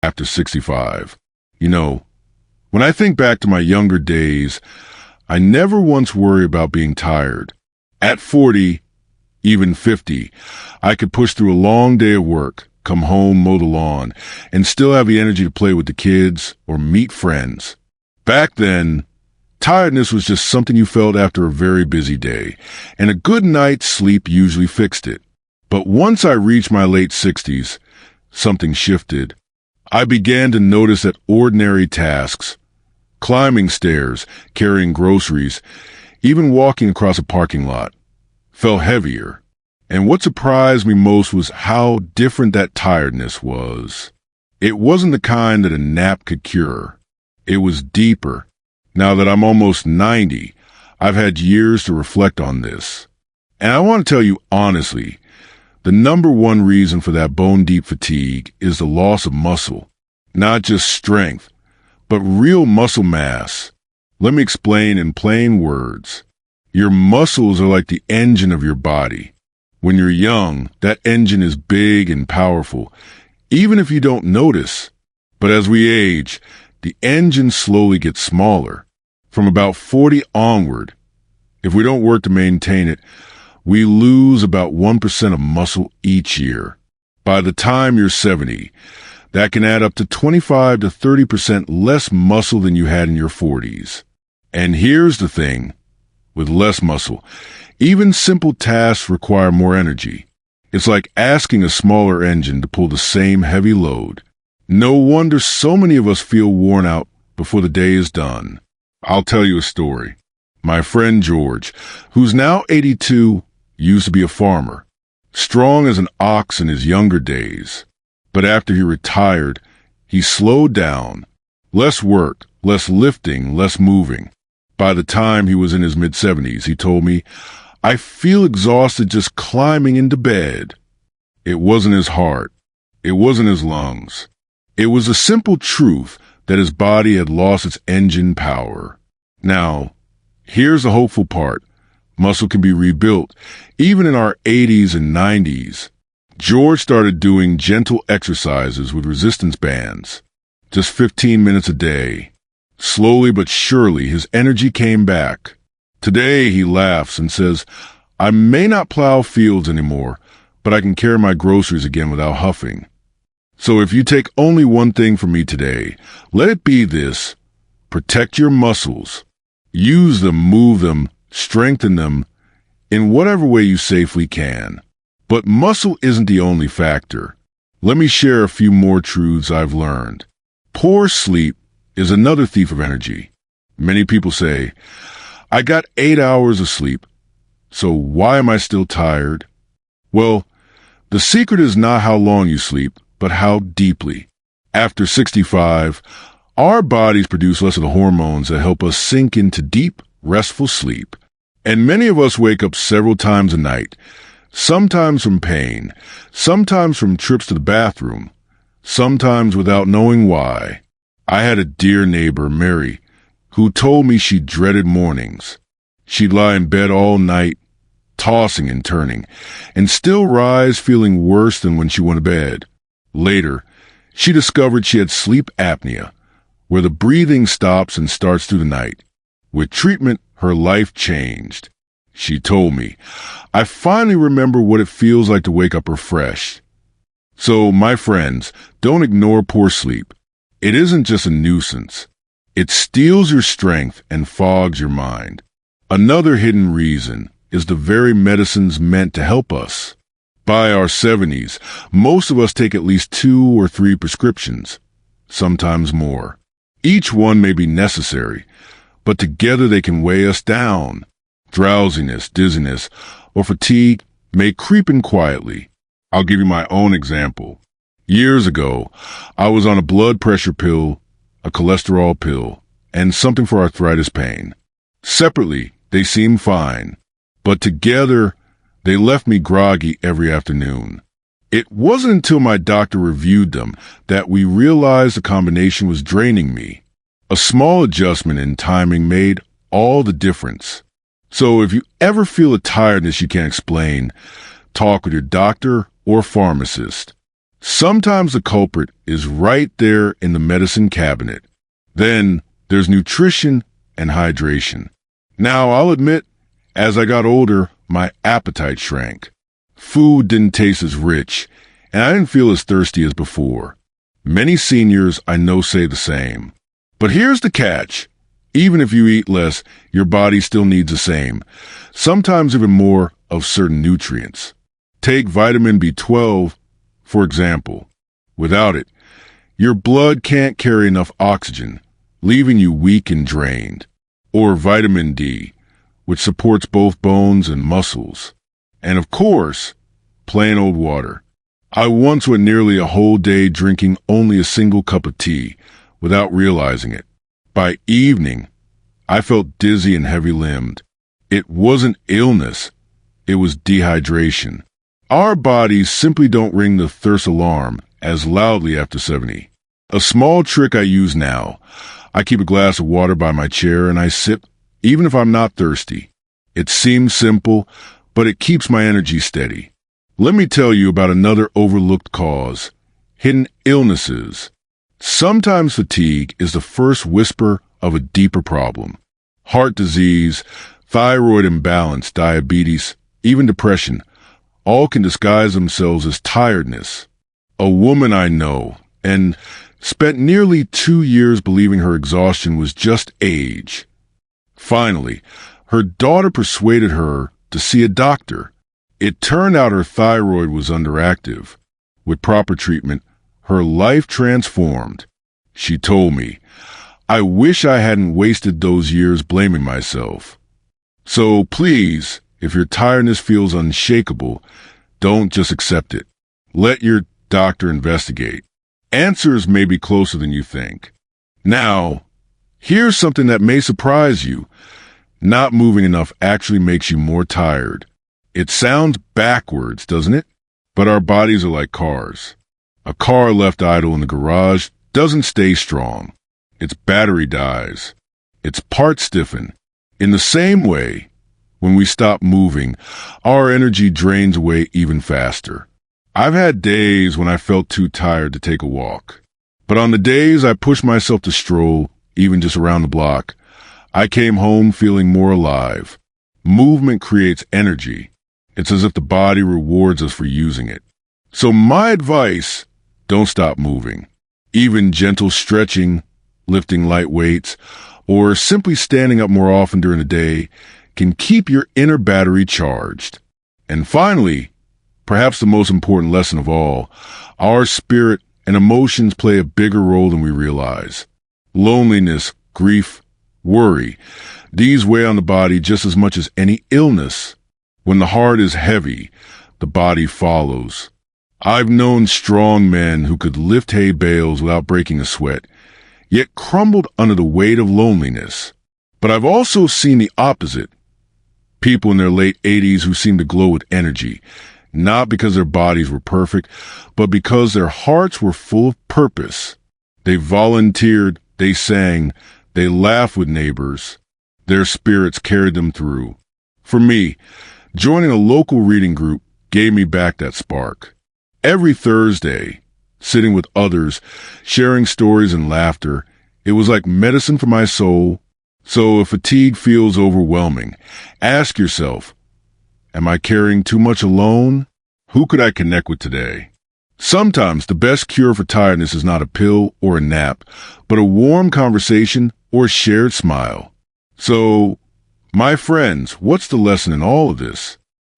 after 65. You know, when I think back to my younger days, I never once worry about being tired. At 40, even 50, I could push through a long day of work, come home, mow the lawn, and still have the energy to play with the kids or meet friends. Back then, tiredness was just something you felt after a very busy day, and a good night's sleep usually fixed it. But once I reached my late 60s, something shifted. I began to notice that ordinary tasks, climbing stairs, carrying groceries, even walking across a parking lot, felt heavier. And what surprised me most was how different that tiredness was. It wasn't the kind that a nap could cure. It was deeper. Now that I'm almost 90, I've had years to reflect on this. And I want to tell you honestly, the number one reason for that bone-deep fatigue is the loss of muscle. Not just strength, but real muscle mass. Let me explain in plain words. Your muscles are like the engine of your body. When you're young, that engine is big and powerful, even if you don't notice. But as we age, the engine slowly gets smaller. From about 40 onward, if we don't work to maintain it, we lose about 1% of muscle each year. By the time you're 70, that can add up to 25 to 30% less muscle than you had in your 40s. And here's the thing, with less muscle, even simple tasks require more energy. It's like asking a smaller engine to pull the same heavy load. No wonder so many of us feel worn out before the day is done. I'll tell you a story. My friend George, who's now 82, used to be a farmer, strong as an ox in his younger days. But after he retired, he slowed down. Less work, less lifting, less moving. By the time he was in his mid-70s, he told me, "I feel exhausted just climbing into bed." It wasn't his heart. It wasn't his lungs. It was the simple truth that his body had lost its engine power. Now, here's the hopeful part. Muscle can be rebuilt, even in our 80s and 90s. George started doing gentle exercises with resistance bands, just 15 minutes a day. Slowly but surely, his energy came back. Today, he laughs and says, "I may not plow fields anymore, but I can carry my groceries again without huffing." So if you take only one thing from me today, let it be this: protect your muscles. Use them, move them, strengthen them in whatever way you safely can. But muscle isn't the only factor. Let me share a few more truths I've learned. Poor sleep is another thief of energy. Many people say, "I got 8 hours of sleep, so why am I still tired?" Well, the secret is not how long you sleep, but how deeply. After 65, our bodies produce less of the hormones that help us sink into deep, restful sleep. And many of us wake up several times a night, sometimes from pain, sometimes from trips to the bathroom, sometimes without knowing why. I had a dear neighbor, Mary, who told me she dreaded mornings. She'd lie in bed all night, tossing and turning, and still rise feeling worse than when she went to bed. Later, she discovered she had sleep apnea, where the breathing stops and starts through the night. With treatment, her life changed. She told me, "I finally remember what it feels like to wake up refreshed." So, my friends, don't ignore poor sleep. It isn't just a nuisance. It steals your strength and fogs your mind. Another hidden reason is the very medicines meant to help us. By our 70s, most of us take at least 2 or 3 prescriptions, sometimes more. Each one may be necessary, but together they can weigh us down. Drowsiness, dizziness, or fatigue may creep in quietly. I'll give you my own example. Years ago, I was on a blood pressure pill, a cholesterol pill, and something for arthritis pain. Separately, they seemed fine, but together, they left me groggy every afternoon. It wasn't until my doctor reviewed them that we realized the combination was draining me. A small adjustment in timing made all the difference. So if you ever feel a tiredness you can't explain, talk with your doctor or pharmacist. Sometimes the culprit is right there in the medicine cabinet. Then there's nutrition and hydration. Now, I'll admit, as I got older, my appetite shrank. Food didn't taste as rich, and I didn't feel as thirsty as before. Many seniors I know say the same. But here's the catch. Even if you eat less, your body still needs the same, sometimes even more, of certain nutrients. Take vitamin B12, for example. Without it, your blood can't carry enough oxygen, leaving you weak and drained. Or vitamin D, which supports both bones and muscles. And of course, plain old water. I once went nearly a whole day drinking only a single cup of tea, without realizing it. By evening, I felt dizzy and heavy-limbed. It wasn't illness, it was dehydration. Our bodies simply don't ring the thirst alarm as loudly after 70. A small trick I use now. I keep a glass of water by my chair and I sip, even if I'm not thirsty. It seems simple, but it keeps my energy steady. Let me tell you about another overlooked cause: hidden illnesses. Sometimes fatigue is the first whisper of a deeper problem. Heart disease, thyroid imbalance, diabetes, even depression, all can disguise themselves as tiredness. A woman I know, and spent nearly 2 years believing her exhaustion was just age. Finally, her daughter persuaded her to see a doctor. It turned out her thyroid was underactive. With proper treatment, her life transformed. She told me, "I wish I hadn't wasted those years blaming myself." So please, if your tiredness feels unshakable, don't just accept it. Let your doctor investigate. Answers may be closer than you think. Now, here's something that may surprise you. Not moving enough actually makes you more tired. It sounds backwards, doesn't it? But our bodies are like cars. A car left idle in the garage doesn't stay strong. Its battery dies. Its parts stiffen. In the same way, when we stop moving, our energy drains away even faster. I've had days when I felt too tired to take a walk. But on the days I pushed myself to stroll, even just around the block, I came home feeling more alive. Movement creates energy. It's as if the body rewards us for using it. So my advice, don't stop moving. Even gentle stretching, lifting light weights, or simply standing up more often during the day can keep your inner battery charged. And finally, perhaps the most important lesson of all, our spirit and emotions play a bigger role than we realize. Loneliness, grief, worry, these weigh on the body just as much as any illness. When the heart is heavy, the body follows. I've known strong men who could lift hay bales without breaking a sweat, yet crumbled under the weight of loneliness. But I've also seen the opposite. People in their late 80s who seemed to glow with energy, not because their bodies were perfect, but because their hearts were full of purpose. They volunteered, they sang, they laughed with neighbors. Their spirits carried them through. For me, joining a local reading group gave me back that spark. Every Thursday, sitting with others, sharing stories and laughter, it was like medicine for my soul. So if fatigue feels overwhelming, ask yourself, am I carrying too much alone? Who could I connect with today? Sometimes the best cure for tiredness is not a pill or a nap, but a warm conversation or a shared smile. So, my friends, what's the lesson in all of this?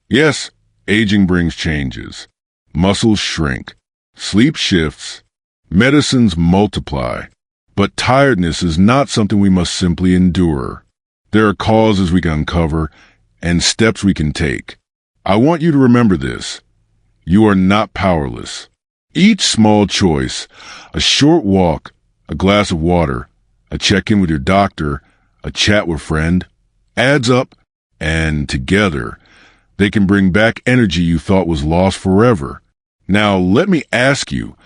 Yes, aging brings changes. Muscles shrink. Sleep shifts. Medicines multiply. But tiredness is not something we must simply endure. There are causes we can uncover and steps we can take. I want you to remember this. You are not powerless. Each small choice, a short walk, a glass of water, a check-in with your doctor, a chat with a friend, adds up, and together, they can bring back energy you thought was lost forever. Now, let me ask you,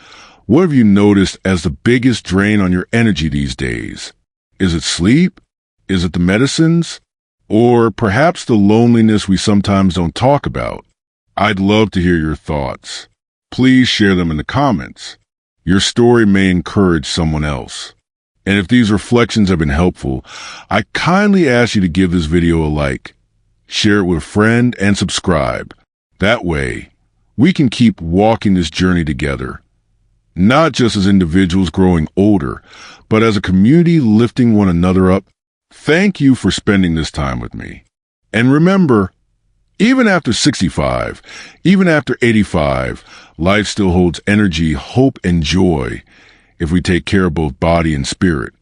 what have you noticed as the biggest drain on your energy these days? Is it sleep? Is it the medicines? Or perhaps the loneliness we sometimes don't talk about? I'd love to hear your thoughts. please share them in the comments. Your story may encourage someone else. And if these reflections have been helpful, I kindly ask you to give this video a like, share it with a friend, and subscribe. That way, we can keep walking this journey together, not just as individuals growing older, but as a community lifting one another up. Thank you for spending this time with me. And remember, even after 65, even after 85, life still holds energy, hope, and joy if we take care of both body and spirit.